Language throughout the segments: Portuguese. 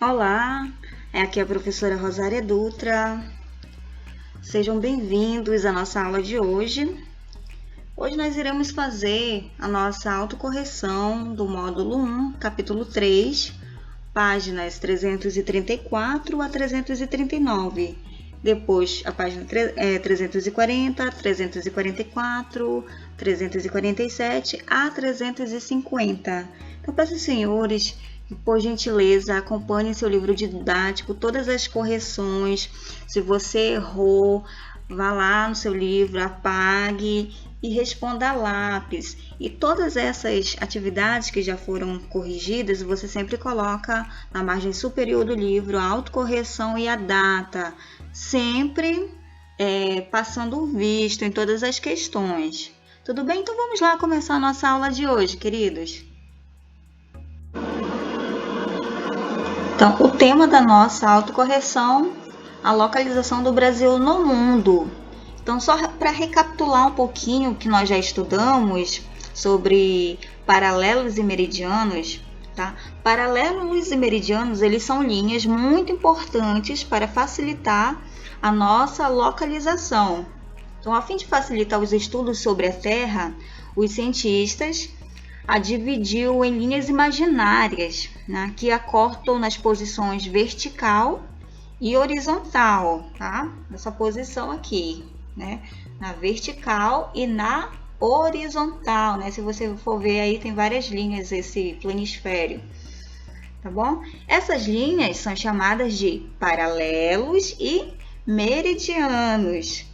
Olá, aqui é a professora Rosária Dutra. Sejam bem-vindos à nossa aula de hoje. Hoje nós iremos fazer a nossa autocorreção do módulo 1, capítulo 3, páginas 334 a 339. Depois a página 340, 344, 347 a 350. Então, para os senhores, por gentileza, acompanhe seu livro didático, todas as correções. Se você errou, vá lá no seu livro, apague e responda a lápis. E todas essas atividades que já foram corrigidas, você sempre coloca na margem superior do livro a autocorreção e a data, sempre passando o visto em todas as questões. Tudo bem? Então vamos lá começar a nossa aula de hoje, queridos. Então, o tema da nossa autocorreção, a localização do Brasil no mundo. Então, só para recapitular um pouquinho o que nós já estudamos sobre paralelos e meridianos, tá? Paralelos e meridianos, eles são linhas muito importantes para facilitar a nossa localização. Então, a fim de facilitar os estudos sobre a Terra, os cientistas a dividiu em linhas imaginárias, né, que a cortam nas posições vertical e horizontal, tá? Nessa posição aqui, né? Na vertical e na horizontal, né? Se você for ver aí, tem várias linhas esse planisfério, tá bom? Essas linhas são chamadas de paralelos e meridianos.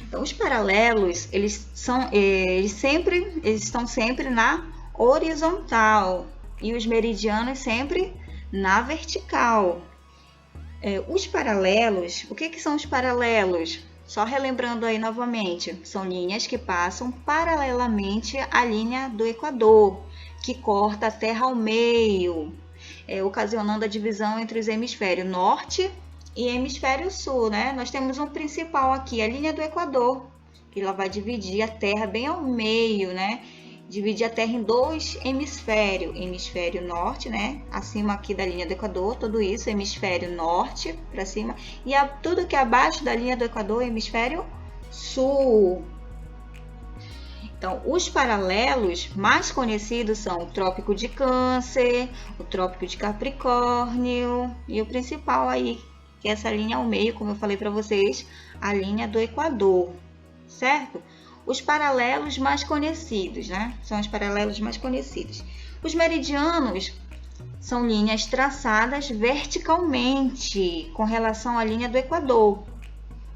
Então, os paralelos, eles estão sempre na horizontal e os meridianos sempre na vertical. Os paralelos, o que são os paralelos? Só relembrando aí novamente, são linhas que passam paralelamente à linha do Equador, que corta a Terra ao meio, ocasionando a divisão entre os hemisférios norte e hemisfério sul, né? Nós temos um principal aqui, a linha do Equador, que ela vai dividir a Terra bem ao meio, né? Dividir a Terra em dois hemisférios, hemisfério norte, né? Acima aqui da linha do Equador, tudo isso, hemisfério norte para cima, e tudo que é abaixo da linha do Equador, hemisfério sul. Então, os paralelos mais conhecidos são o Trópico de Câncer, o Trópico de Capricórnio e o principal aí, que é essa linha ao meio, como eu falei para vocês, a linha do Equador, certo? Os paralelos mais conhecidos, né? São os paralelos mais conhecidos. Os meridianos são linhas traçadas verticalmente com relação à linha do Equador.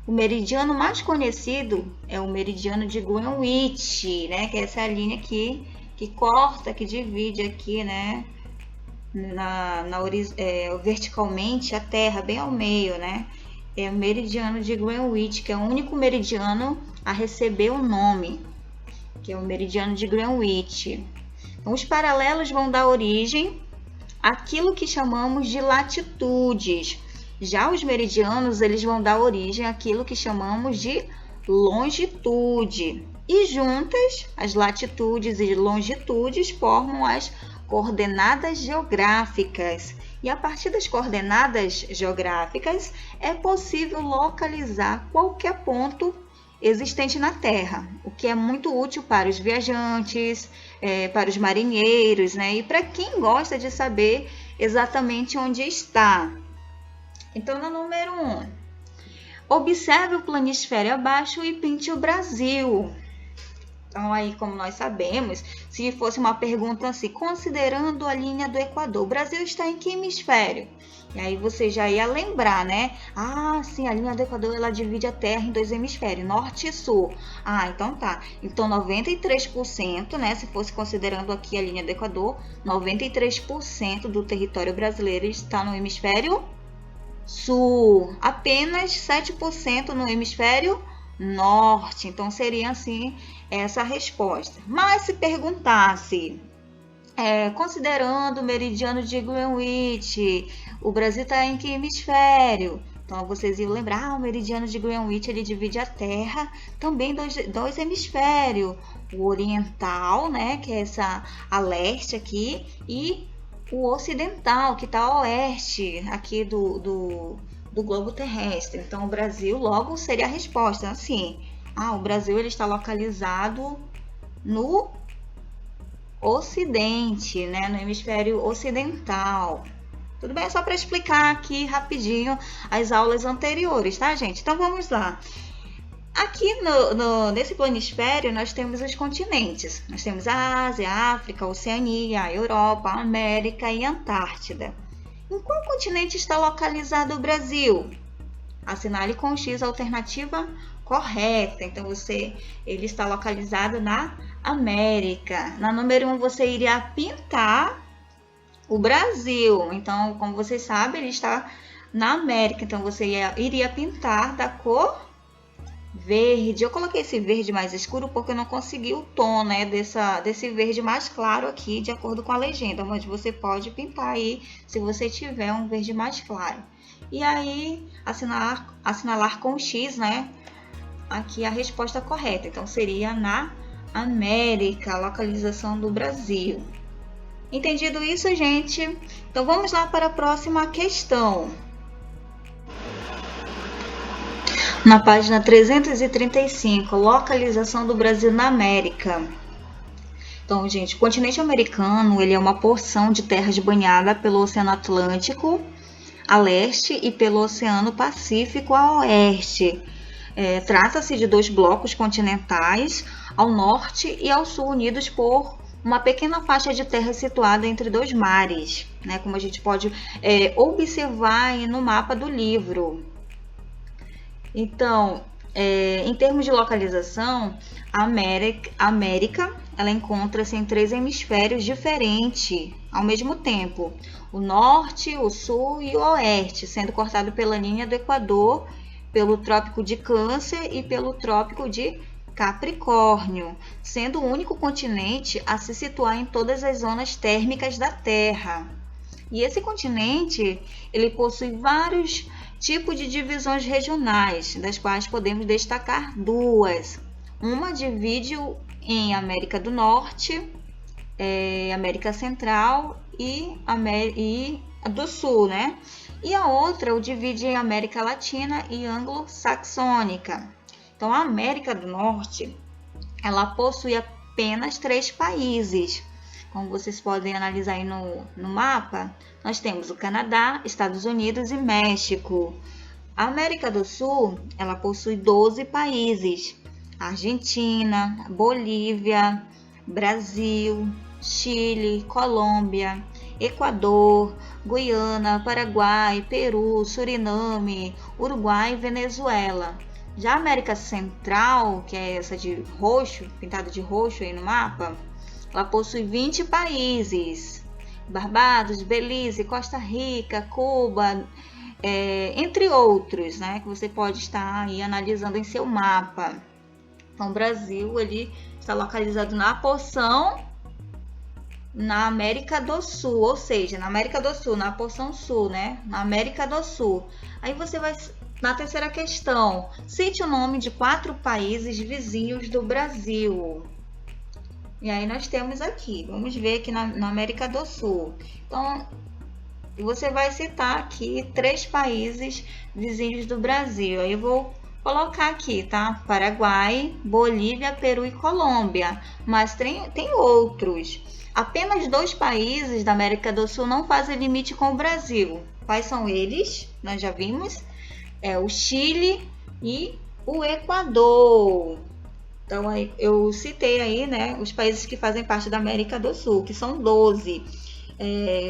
O meridiano mais conhecido é o meridiano de Greenwich, né? Que é essa linha aqui que corta, que divide aqui, né? Verticalmente a Terra, bem ao meio, né? É o meridiano de Greenwich, que é o único meridiano a receber o nome, que é o meridiano de Greenwich. Então, os paralelos vão dar origem àquilo que chamamos de latitudes. Já os meridianos, eles vão dar origem àquilo que chamamos de longitude. E juntas, as latitudes e longitudes formam as coordenadas geográficas. E a partir das coordenadas geográficas é possível localizar qualquer ponto existente na Terra, o que é muito útil para os viajantes, para os marinheiros, né? E para quem gosta de saber exatamente onde está. Então, no número 1, observe o planisfério abaixo e pinte o Brasil. Então, aí, como nós sabemos, se fosse uma pergunta assim, considerando a linha do Equador, o Brasil está em que hemisfério? E aí você já ia lembrar, né? Ah, sim, a linha do Equador, ela divide a Terra em dois hemisférios, norte e sul. Ah, então tá. Então, 93%, né? Se fosse considerando aqui a linha do Equador, 93% do território brasileiro está no hemisfério sul. Apenas 7% no hemisfério norte. Então, seria assim essa resposta. Mas se perguntasse, considerando o meridiano de Greenwich, o Brasil está em que hemisfério? Então, vocês iam lembrar, o meridiano de Greenwich, ele divide a Terra também em dois hemisférios. O oriental, né, que é essa a leste aqui, e o ocidental, que está a oeste aqui do globo terrestre. Então, o Brasil logo seria a resposta. Assim, o Brasil ele está localizado no Ocidente, né? No hemisfério ocidental. Tudo bem? É só para explicar aqui rapidinho as aulas anteriores, tá, gente? Então, vamos lá. Aqui nesse planisfério, nós temos os continentes. Nós temos a Ásia, a África, a Oceania, a Europa, a América e a Antártida. Em qual continente está localizado o Brasil? Assinale com X a alternativa correta. Então, ele está localizado na América. Na número 1, você iria pintar o Brasil. Então, como vocês sabem, ele está na América. Então, você iria pintar da cor verde. Eu coloquei esse verde mais escuro porque eu não consegui o tom, né, desse verde mais claro aqui, de acordo com a legenda. Mas você pode pintar aí, se você tiver um verde mais claro. E aí, assinalar com X, né, aqui a resposta correta. Então, seria na América, a localização do Brasil. Entendido isso, gente? Então, vamos lá para a próxima questão. Na página 335, localização do Brasil na América. Então, gente, o continente americano ele é uma porção de terras banhada pelo Oceano Atlântico a leste e pelo Oceano Pacífico a oeste. Trata-se de 2 blocos continentais, ao norte e ao sul, unidos por uma pequena faixa de terra situada entre 2 mares, né, como a gente pode observar aí no mapa do livro. Então, em termos de localização, a América ela encontra-se em 3 hemisférios diferentes ao mesmo tempo. O norte, o sul e o oeste, sendo cortado pela linha do Equador, pelo Trópico de Câncer e pelo Trópico de Capricórnio, sendo o único continente a se situar em todas as zonas térmicas da Terra. E esse continente, ele possui vários tipos de divisões regionais, das quais podemos destacar 2. Uma divide-o em América do Norte, América Central e do Sul, né? E a outra o divide em América Latina e Anglo-Saxônica. Então, a América do Norte, ela possui apenas 3 países. Como vocês podem analisar aí no mapa, nós temos o Canadá, Estados Unidos e México. A América do Sul, ela possui 12 países. Argentina, Bolívia, Brasil, Chile, Colômbia, Equador, Guiana, Paraguai, Peru, Suriname, Uruguai e Venezuela. Já a América Central, que é essa de roxo, pintada de roxo aí no mapa, ela possui 20 países. Barbados, Belize, Costa Rica, Cuba, entre outros, né, que você pode estar aí analisando em seu mapa. Então, o Brasil ele está localizado na porção na América do Sul, ou seja, na América do Sul, na porção sul, né? Na América do Sul. Aí você vai, na terceira questão, cite o nome de 4 países vizinhos do Brasil. E aí nós temos aqui, vamos ver aqui na América do Sul. Então, você vai citar aqui 3 países vizinhos do Brasil. Aí eu vou colocar aqui, tá? Paraguai, Bolívia, Peru e Colômbia. Mas tem outros. Apenas 2 países da América do Sul não fazem limite com o Brasil. Quais são eles? Nós já vimos. O Chile e o Equador. Então, eu citei aí, né, os países que fazem parte da América do Sul, que são 12.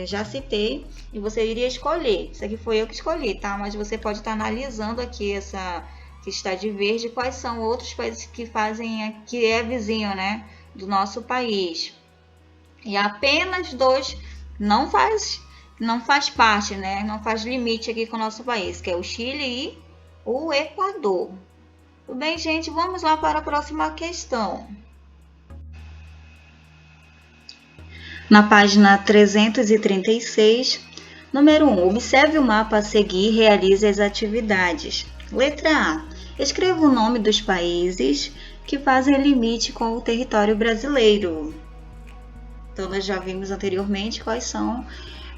Já citei e você iria escolher. Isso aqui foi eu que escolhi, tá? Mas você pode estar analisando aqui essa que está de verde, quais são outros países que fazem, que é vizinho, né, do nosso país. E apenas 2 não faz parte, né? Não faz limite aqui com o nosso país, que é o Chile e o Equador. Tudo bem, gente? Vamos lá para a próxima questão. Na página 336, número 1. Observe o mapa a seguir e realize as atividades. Letra A. Escreva o nome dos países que fazem limite com o território brasileiro. Então, nós já vimos anteriormente quais são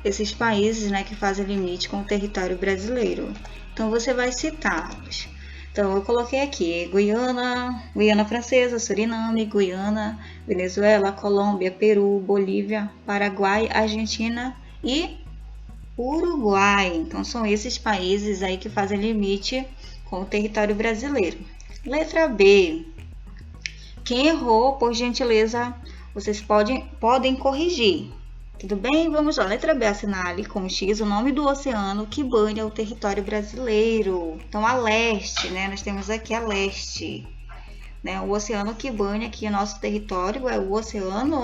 esses países, né, que fazem limite com o território brasileiro. Então, você vai citá-los. Então, eu coloquei aqui Guiana, Guiana Francesa, Suriname, Guiana, Venezuela, Colômbia, Peru, Bolívia, Paraguai, Argentina e Uruguai. Então, são esses países aí que fazem limite com o território brasileiro. Letra B. Quem errou, por gentileza, vocês podem corrigir. Tudo bem? Vamos lá. Letra B, assinale com X o nome do oceano que banha o território brasileiro. Então, a leste, né? Nós temos aqui a leste. Né? O oceano que banha aqui o nosso território é o Oceano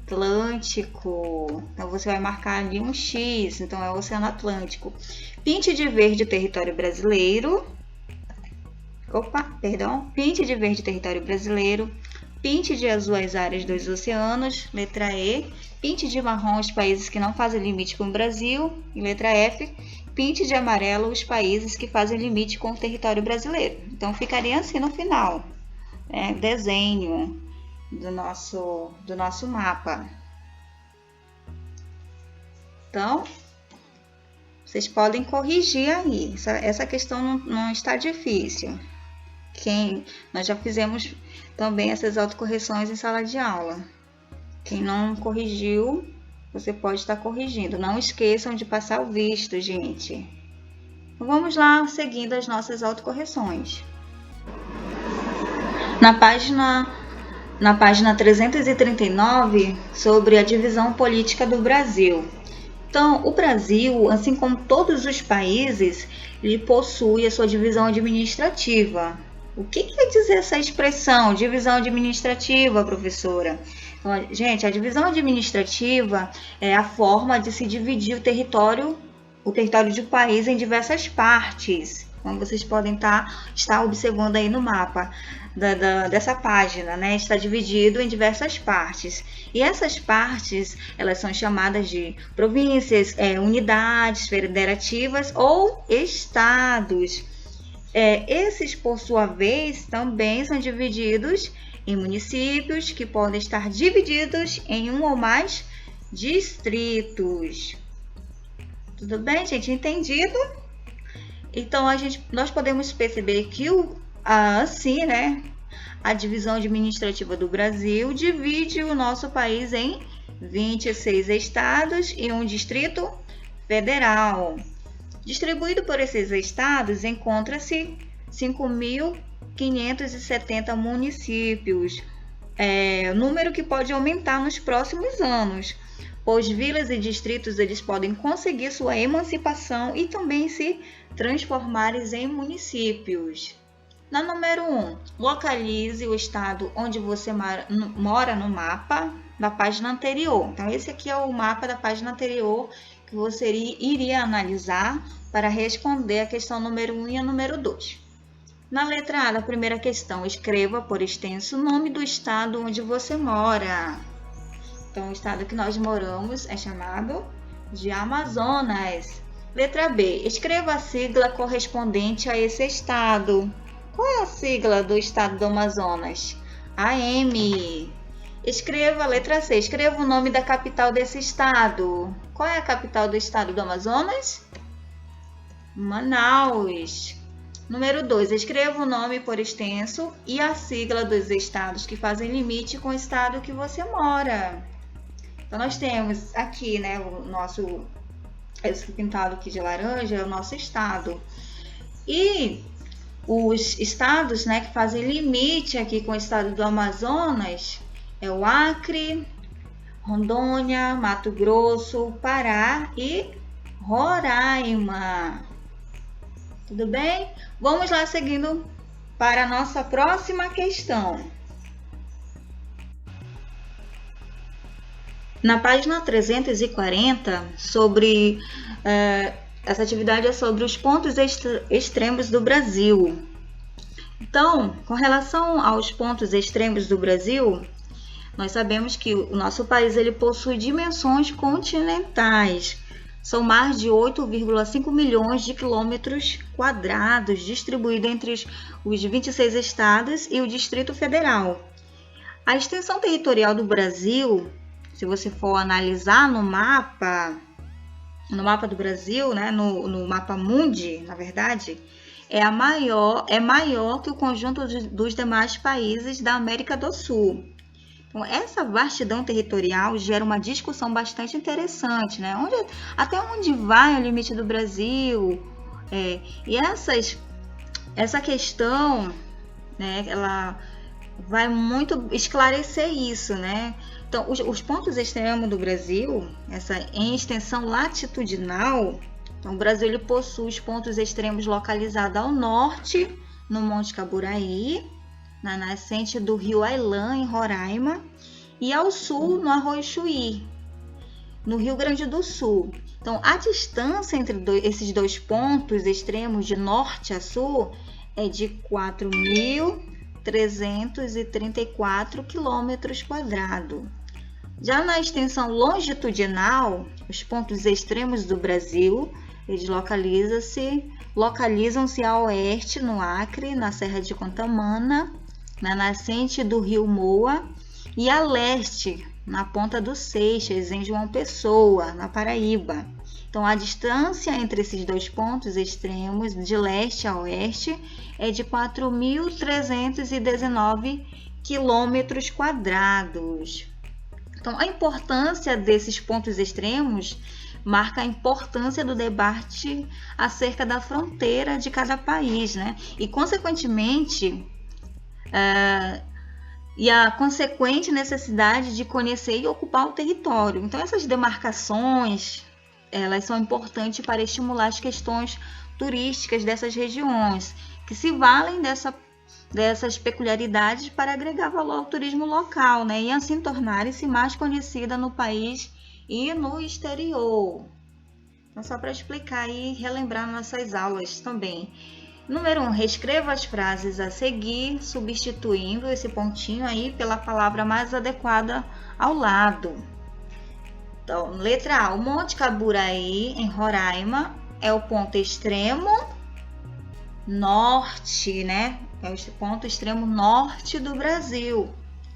Atlântico. Então, você vai marcar ali um X. Então, é o Oceano Atlântico. Pinte de verde o território brasileiro. Pinte de verde o território brasileiro. Pinte de azul as áreas dos oceanos, letra E. Pinte de marrom os países que não fazem limite com o Brasil, e letra F. Pinte de amarelo os países que fazem limite com o território brasileiro. Então, ficaria assim no final, né? Desenho do nosso mapa. Então, vocês podem corrigir aí. Essa questão não está difícil. Nós já fizemos também essas autocorreções em sala de aula. Quem não corrigiu, você pode estar corrigindo. Não esqueçam de passar o visto, gente. Vamos lá, seguindo as nossas autocorreções. Na página 339, sobre a divisão política do Brasil. Então, o Brasil, assim como todos os países, ele possui a sua divisão administrativa. O que quer dizer essa expressão, divisão administrativa, professora? Então, gente, a divisão administrativa é a forma de se dividir o território de um país em diversas partes, como vocês podem estar observando aí no mapa dessa página, né? Está dividido em diversas partes. E essas partes, elas são chamadas de províncias, unidades federativas ou estados. Esses, por sua vez, também são divididos em municípios, que podem estar divididos em um ou mais distritos. Tudo bem, gente? Entendido? Então, nós podemos perceber que assim, né, a divisão administrativa do Brasil divide o nosso país em 26 estados e um distrito federal. Distribuído por esses estados, encontra-se 5.570 municípios, número que pode aumentar nos próximos anos, pois vilas e distritos eles podem conseguir sua emancipação e também se transformarem em municípios. Na número 1, localize o estado onde você mora no mapa da página anterior. Então, esse aqui é o mapa da página anterior que você iria analisar para responder a questão número 1 e a número 2. Na letra A da primeira questão, escreva por extenso o nome do estado onde você mora. Então, o estado que nós moramos é chamado de Amazonas. Letra B, escreva a sigla correspondente a esse estado. Qual é a sigla do estado do Amazonas? AM. Escreva a letra C, escreva o nome da capital desse estado. Qual é a capital do estado do Amazonas? Manaus. Número 2, escreva o nome por extenso e a sigla dos estados que fazem limite com o estado que você mora. Então, nós temos aqui, né, esse pintado aqui de laranja é o nosso estado. E os estados, né, que fazem limite aqui com o estado do Amazonas é o Acre, Rondônia, Mato Grosso, Pará e Roraima. Tudo bem? Vamos lá seguindo para a nossa próxima questão. Na página 340, essa atividade é sobre os pontos extremos do Brasil. Então, com relação aos pontos extremos do Brasil, nós sabemos que o nosso país ele possui dimensões continentais. São mais de 8,5 milhões de quilômetros quadrados distribuídos entre os 26 estados e o Distrito Federal. A extensão territorial do Brasil se você for analisar no mapa do Brasil, né, no mapa mundi, na verdade, é maior que o conjunto dos demais países da América do Sul. Então, essa vastidão territorial gera uma discussão bastante interessante, né? Até onde vai o limite do Brasil? E essa questão, né, ela vai muito esclarecer isso, né? Então, os pontos extremos do Brasil, em extensão latitudinal, então, o Brasil ele possui os pontos extremos localizados ao norte, no Monte Caburaí, na nascente do rio Ailã, em Roraima, e ao sul, no Arroio Chuí, no Rio Grande do Sul. Então, a distância entre esses dois pontos extremos, de norte a sul, é de 4.334 km². Já na extensão longitudinal, os pontos extremos do Brasil, eles localizam-se a oeste, no Acre, na Serra de Contamana, na nascente do rio Moa, e a leste, na Ponta do Seixas, em João Pessoa, na Paraíba. Então, a distância entre esses dois pontos extremos, de leste a oeste, é de 4.319 km². Então, a importância desses pontos extremos marca a importância do debate acerca da fronteira de cada país, né? E, consequentemente, a consequente necessidade de conhecer e ocupar o território. Então, essas demarcações, elas são importantes para estimular as questões turísticas dessas regiões, que se valem dessas peculiaridades para agregar valor ao turismo local, né? E assim tornarem-se mais conhecidas no país e no exterior. Então, só para explicar e relembrar nossas aulas também. Número 1, reescreva as frases a seguir, substituindo esse pontinho aí pela palavra mais adequada ao lado. Então, letra A, o Monte Caburaí, em Roraima, é o ponto extremo norte, né? É o ponto extremo norte do Brasil.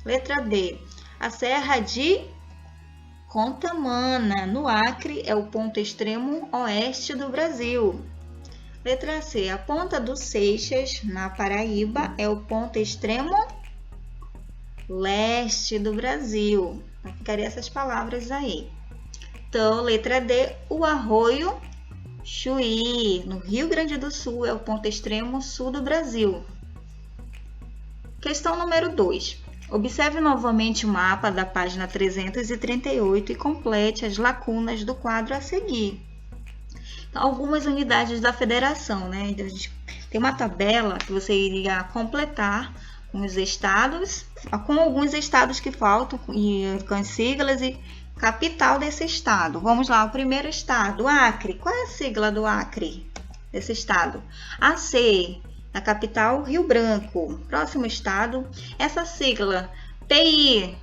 Letra B, a Serra de Contamana, no Acre, é o ponto extremo oeste do Brasil. Letra C, a Ponta do Seixas, na Paraíba, é o ponto extremo leste do Brasil. Então, ficaria essas palavras aí. Então, letra D, o Arroio Chuí, no Rio Grande do Sul, é o ponto extremo sul do Brasil. Questão número 2. Observe novamente o mapa da página 338 e complete as lacunas do quadro a seguir. Então, algumas unidades da federação, né? Então, a gente tem uma tabela que você iria completar com os estados, com alguns estados que faltam, e com as siglas e capital desse estado. Vamos lá, o primeiro estado, Acre. Qual é a sigla do Acre, desse estado? AC. Na capital, Rio Branco. Próximo estado, essa sigla, PI,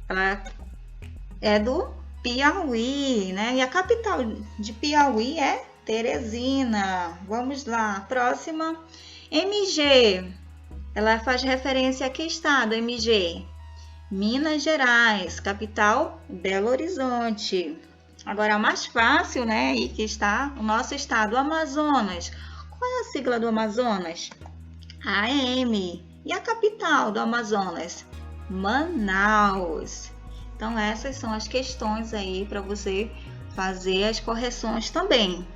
ela é do Piauí, né? E a capital de Piauí é Teresina. Vamos lá, próxima, MG. Ela faz referência a que estado, MG? Minas Gerais. Capital, Belo Horizonte. Agora, a mais fácil, né? E que está o nosso estado, Amazonas. Qual é a sigla do Amazonas? AM. E a capital do Amazonas? Manaus. Então, essas são as questões aí para você fazer as correções também.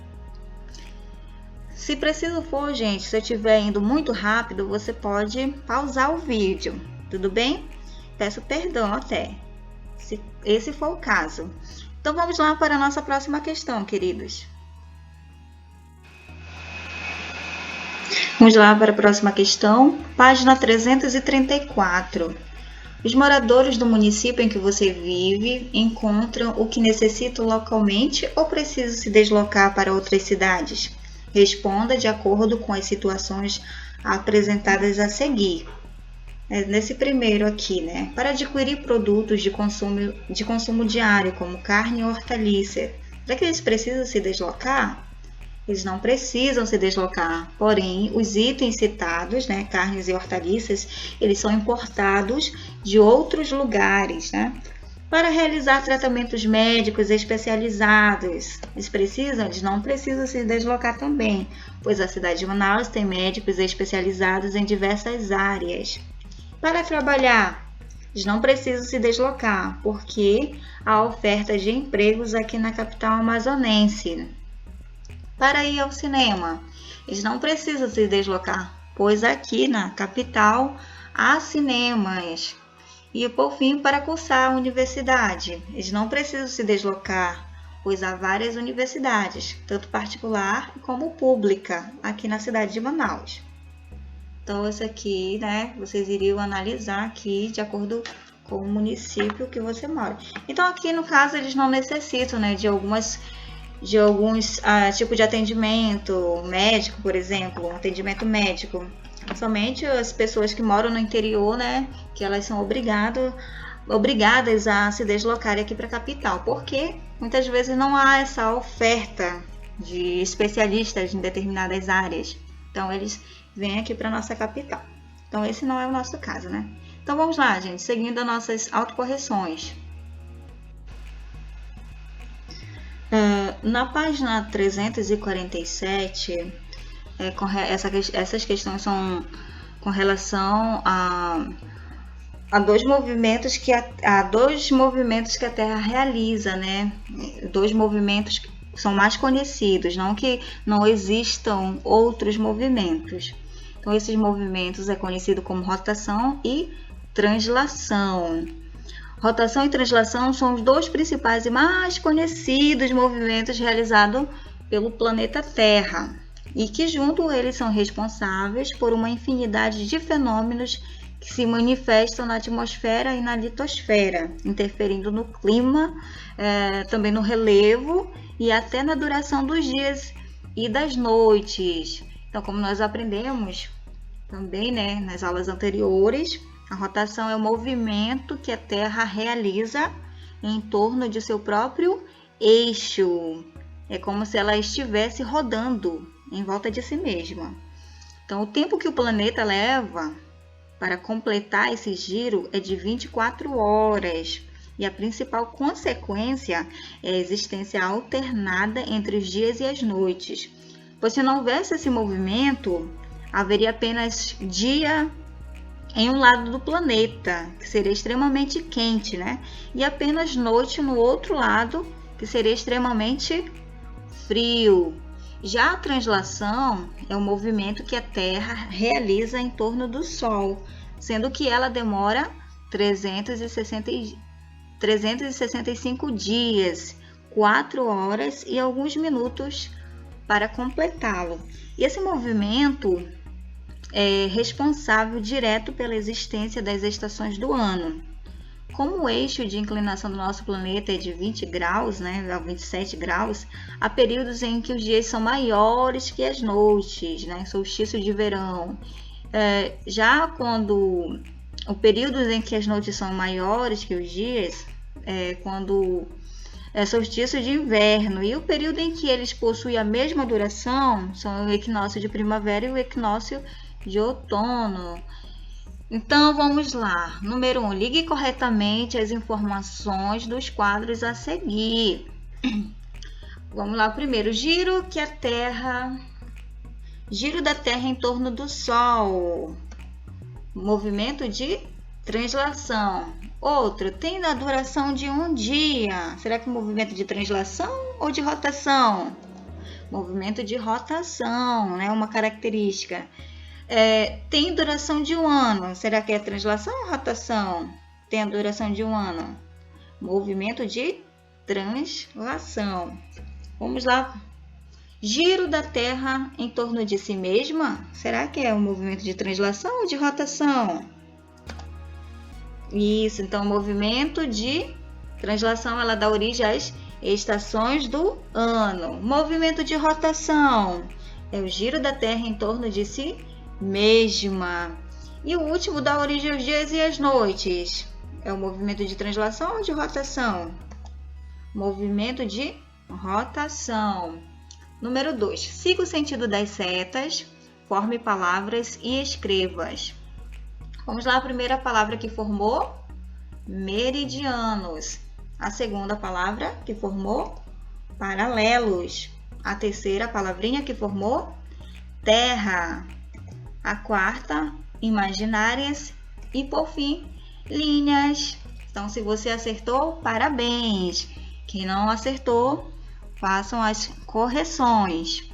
Se preciso for, gente, se eu estiver indo muito rápido, você pode pausar o vídeo, tudo bem? Peço perdão até, se esse for o caso. Então, vamos lá para a nossa próxima questão, queridos. Vamos lá para a próxima questão, página 334. Os moradores do município em que você vive encontram o que necessitam localmente ou precisam se deslocar para outras cidades? Responda de acordo com as situações apresentadas a seguir. Nesse primeiro aqui, né? Para adquirir produtos de consumo diário, como carne e hortaliça, será que eles precisam se deslocar? Eles não precisam se deslocar, porém, os itens citados, né, carnes e hortaliças, eles são importados de outros lugares, né? Para realizar tratamentos médicos especializados, eles não precisam se deslocar também, pois a cidade de Manaus tem médicos especializados em diversas áreas. Para trabalhar, eles não precisam se deslocar, porque há oferta de empregos aqui na capital amazonense. Para ir ao cinema, eles não precisam se deslocar, pois aqui na capital há cinemas. E, por fim, para cursar a universidade, eles não precisam se deslocar, pois há várias universidades, tanto particular como pública, aqui na cidade de Manaus. Então, isso aqui, né, vocês iriam analisar aqui de acordo com o município que você mora. Então, aqui no caso, eles não necessitam, né, de alguns tipos de atendimento médico, por exemplo, atendimento médico. Somente as pessoas que moram no interior, né, que elas são obrigadas a se deslocar aqui para a capital, porque muitas vezes não há essa oferta de especialistas em determinadas áreas. Então, eles vêm aqui para a nossa capital. Então, esse não é o nosso caso, né? Então, vamos lá, gente, seguindo as nossas autocorreções. Na página 347, essas questões são com relação a dois movimentos que a Terra realiza, né? Dois movimentos que são mais conhecidos, não que não existam outros movimentos. Então, esses movimentos é conhecido como rotação e translação. Rotação e translação são os dois principais e mais conhecidos movimentos realizados pelo planeta Terra e que juntos eles são responsáveis por uma infinidade de fenômenos que se manifestam na atmosfera e na litosfera, interferindo no clima, também no relevo e até na duração dos dias e das noites. Então, como nós aprendemos também, né, nas aulas anteriores, a rotação é o movimento que a Terra realiza em torno de seu próprio eixo. É como se ela estivesse rodando em volta de si mesma. Então, o tempo que o planeta leva para completar esse giro é de 24 horas. E a principal consequência é a existência alternada entre os dias e as noites. Pois se não houvesse esse movimento, haveria apenas dia em um lado do planeta, que seria extremamente quente, né? E apenas noite no outro lado, que seria extremamente frio. Já a translação é o movimento que a Terra realiza em torno do Sol, sendo que ela demora 365 dias, 4 horas e alguns minutos para completá-lo. E esse movimento é responsável direto pela existência das estações do ano. Como o eixo de inclinação do nosso planeta é de 20 graus, né, a 27 graus, há períodos em que os dias são maiores que as noites, né, solstício de verão. Já quando o período em que as noites são maiores que os dias, quando é solstício de inverno, e o período em que eles possuem a mesma duração são o equinócio de primavera e o equinócio de outono. Então, vamos lá. Número 1. Ligue corretamente as informações dos quadros a seguir. Vamos lá. Primeiro, giro da Terra em torno do Sol. Movimento de translação. Outro, tem a duração de um dia. Será que é movimento de translação ou de rotação? Movimento de rotação, né? Uma característica. Tem duração de um ano. Será que é translação ou rotação? Tem a duração de um ano. Movimento de translação. Vamos lá. Giro da Terra em torno de si mesma. Será que é um movimento de translação ou de rotação? Isso, então o movimento de translação ela dá origem às estações do ano. Movimento de rotação é o giro da Terra em torno de si mesma. E o último dá origem aos dias e às noites. É o movimento de translação ou de rotação? Movimento de rotação. Número 2. Siga o sentido das setas, forme palavras e escreva-as. Vamos lá, a primeira palavra que formou meridianos. A segunda palavra que formou paralelos. A terceira palavrinha que formou terra. A quarta, imaginárias. E por fim, linhas. Então, se você acertou, parabéns. Quem não acertou, façam as correções.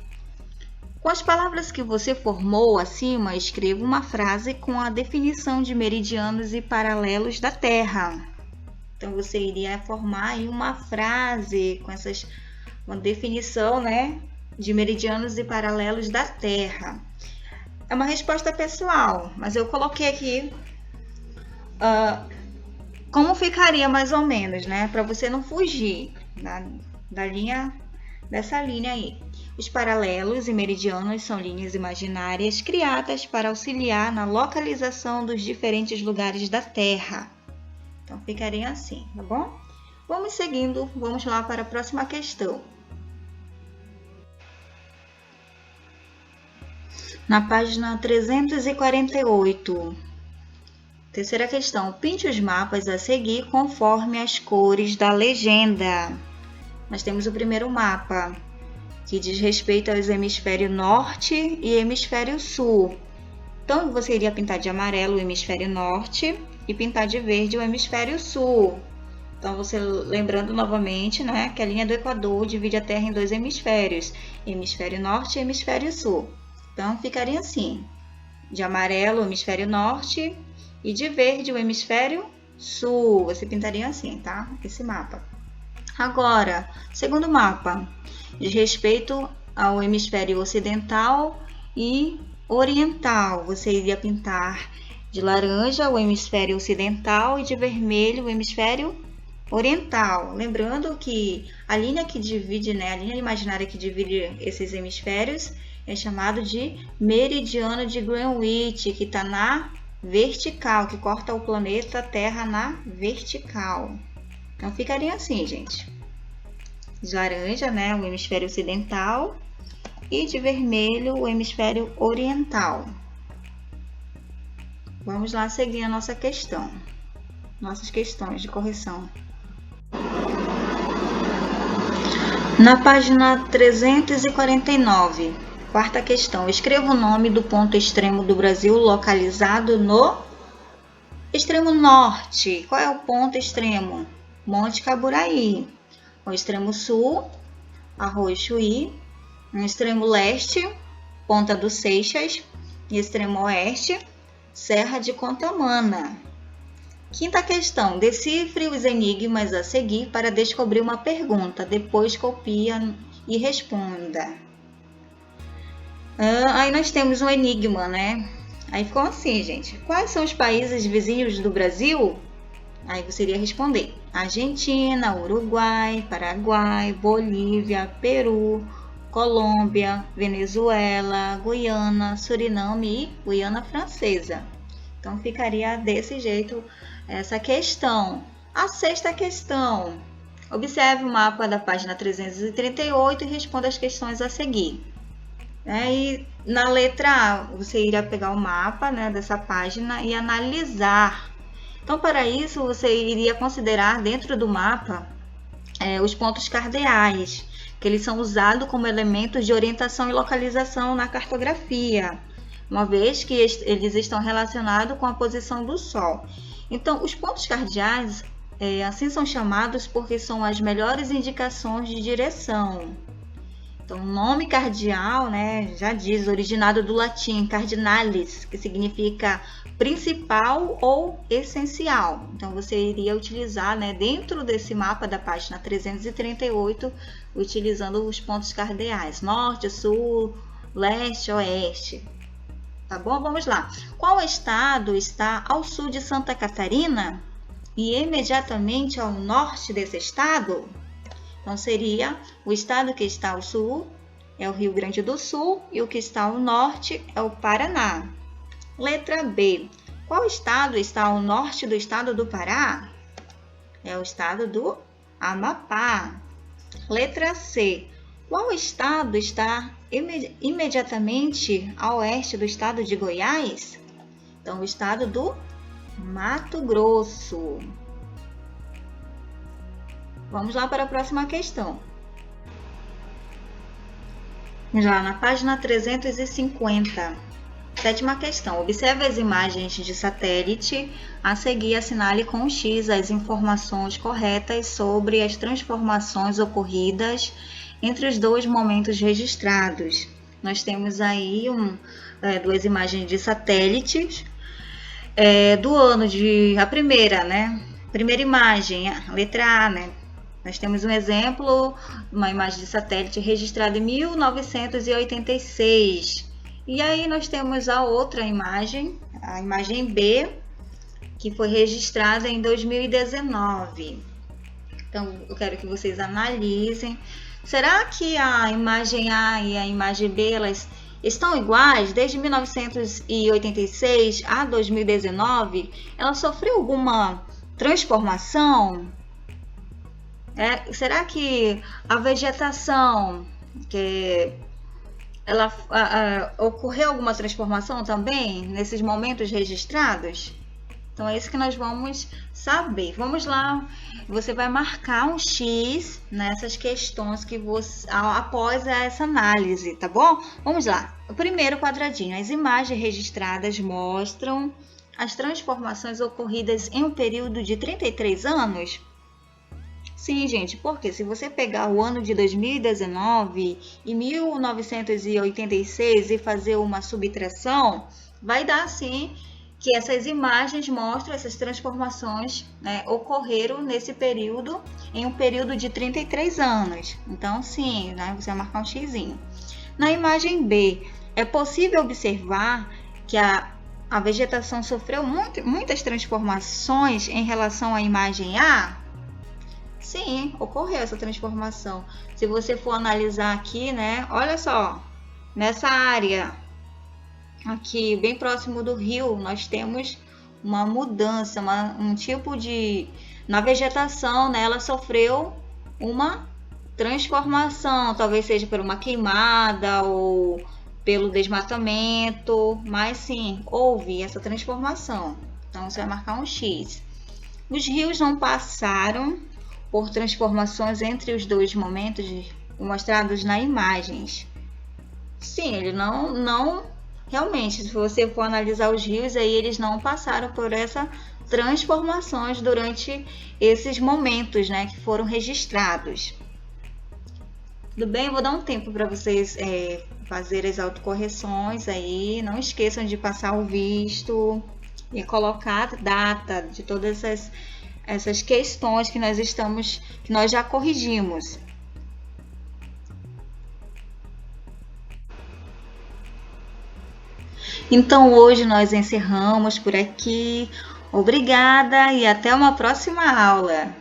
Com as palavras que você formou acima, escreva uma frase com a definição de meridianos e paralelos da Terra. Então, você iria formar aí uma frase com uma definição, né, de meridianos e paralelos da Terra. É uma resposta pessoal, mas eu coloquei aqui como ficaria mais ou menos, né, para você não fugir dessa linha aí. Os paralelos e meridianos são linhas imaginárias criadas para auxiliar na localização dos diferentes lugares da Terra. Então, ficaria assim, tá bom? Vamos seguindo, vamos lá para a próxima questão. Na página 348. Terceira questão. Pinte os mapas a seguir conforme as cores da legenda. Nós temos o primeiro mapa, que diz respeito aos hemisfério norte e hemisfério sul. Então, você iria pintar de amarelo o hemisfério norte e pintar de verde o hemisfério sul. Então, você lembrando novamente, né, que a linha do Equador divide a Terra em dois hemisférios, hemisfério norte e hemisfério sul. Então, ficaria assim, de amarelo o hemisfério norte e de verde o hemisfério sul. Você pintaria assim, tá? Esse mapa. Agora, segundo mapa, diz respeito ao hemisfério ocidental e oriental. Você iria pintar de laranja o hemisfério ocidental e de vermelho o hemisfério oriental. Lembrando que a linha que divide, né, a linha imaginária que divide esses hemisférios é chamado de meridiano de Greenwich, que está na vertical, que corta o planeta Terra na vertical. Então, ficaria assim, gente. De laranja, né, o hemisfério ocidental, e de vermelho, o hemisfério oriental. Vamos lá seguir a nossa questão. Nossas questões de correção. Na página 349, quarta questão. Escreva o nome do ponto extremo do Brasil localizado no extremo norte. Qual é o ponto extremo? Monte Caburaí. O extremo sul, Arroio Chuí. No extremo leste, Ponta dos Seixas. E extremo oeste, Serra de Contamana. Quinta questão. Decifre os enigmas a seguir para descobrir uma pergunta. Depois copia e responda. Aí nós temos um enigma, né? Aí ficou assim, gente. Quais são os países vizinhos do Brasil? Aí você iria responder: Argentina, Uruguai, Paraguai, Bolívia, Peru, Colômbia, Venezuela, Guiana, Suriname e Guiana Francesa. Então, ficaria desse jeito essa questão. A sexta questão. Observe o mapa da página 338 e responda as questões a seguir. E na letra A, você iria pegar o mapa, né, dessa página e analisar. Então, para isso, você iria considerar dentro do mapa os pontos cardeais, que eles são usados como elementos de orientação e localização na cartografia, uma vez que eles estão relacionados com a posição do Sol. Então, os pontos cardeais assim são chamados porque são as melhores indicações de direção. Então, o nome cardeal, né, já diz, originado do latim cardinalis, que significa principal ou essencial. Então, você iria utilizar, né, dentro desse mapa da página 338, utilizando os pontos cardeais, norte, sul, leste, oeste. Tá bom? Vamos lá. Qual estado está ao sul de Santa Catarina e imediatamente ao norte desse estado? Então, seria o estado que está ao sul é o Rio Grande do Sul e o que está ao norte é o Paraná. Letra B. Qual estado está ao norte do estado do Pará? É o estado do Amapá. Letra C. Qual estado está imediatamente a oeste do estado de Goiás? Então, o estado do Mato Grosso. Vamos lá para a próxima questão. Já na página 350. Sétima questão. Observe as imagens de satélite. A seguir, assinale com X as informações corretas sobre as transformações ocorridas entre os dois momentos registrados. Nós temos aí duas imagens de satélites do ano a primeira, né? Primeira imagem, a letra A, né? Nós temos um exemplo, uma imagem de satélite registrada em 1986. E aí nós temos a outra imagem, a imagem B, que foi registrada em 2019. Então, eu quero que vocês analisem. Será que a imagem A e a imagem B, elas estão iguais desde 1986 a 2019? Ela sofreu alguma transformação? Será que a vegetação, ocorreu alguma transformação também nesses momentos registrados? Então é isso que nós vamos saber. Vamos lá, você vai marcar um X nessas questões após essa análise, tá bom? Vamos lá. O primeiro quadradinho, as imagens registradas mostram as transformações ocorridas em um período de 33 anos? Sim, gente, porque se você pegar o ano de 2019 e 1986 e fazer uma subtração, vai dar sim que essas imagens mostram essas transformações, né, ocorreram nesse período, em um período de 33 anos. Então, sim, né, você vai marcar um xizinho. Na imagem B, é possível observar que a vegetação sofreu muitas transformações em relação à imagem A? Sim, ocorreu essa transformação. Se você for analisar aqui, né, olha só, nessa área aqui, bem próximo do rio, nós temos uma mudança, um tipo de... Na vegetação, né, ela sofreu uma transformação, talvez seja por uma queimada ou pelo desmatamento, mas sim, houve essa transformação. Então, você vai marcar um X. Os rios não passaram por transformações entre os dois momentos mostrados nas imagens. Sim, ele não realmente, se você for analisar os rios, aí eles não passaram por essas transformações durante esses momentos, né, que foram registrados. Tudo bem? Eu vou dar um tempo para vocês fazerem as autocorreções aí. Não esqueçam de passar o visto e colocar a data de todas essas questões que nós já corrigimos. Então hoje nós encerramos por aqui. Obrigada e até uma próxima aula.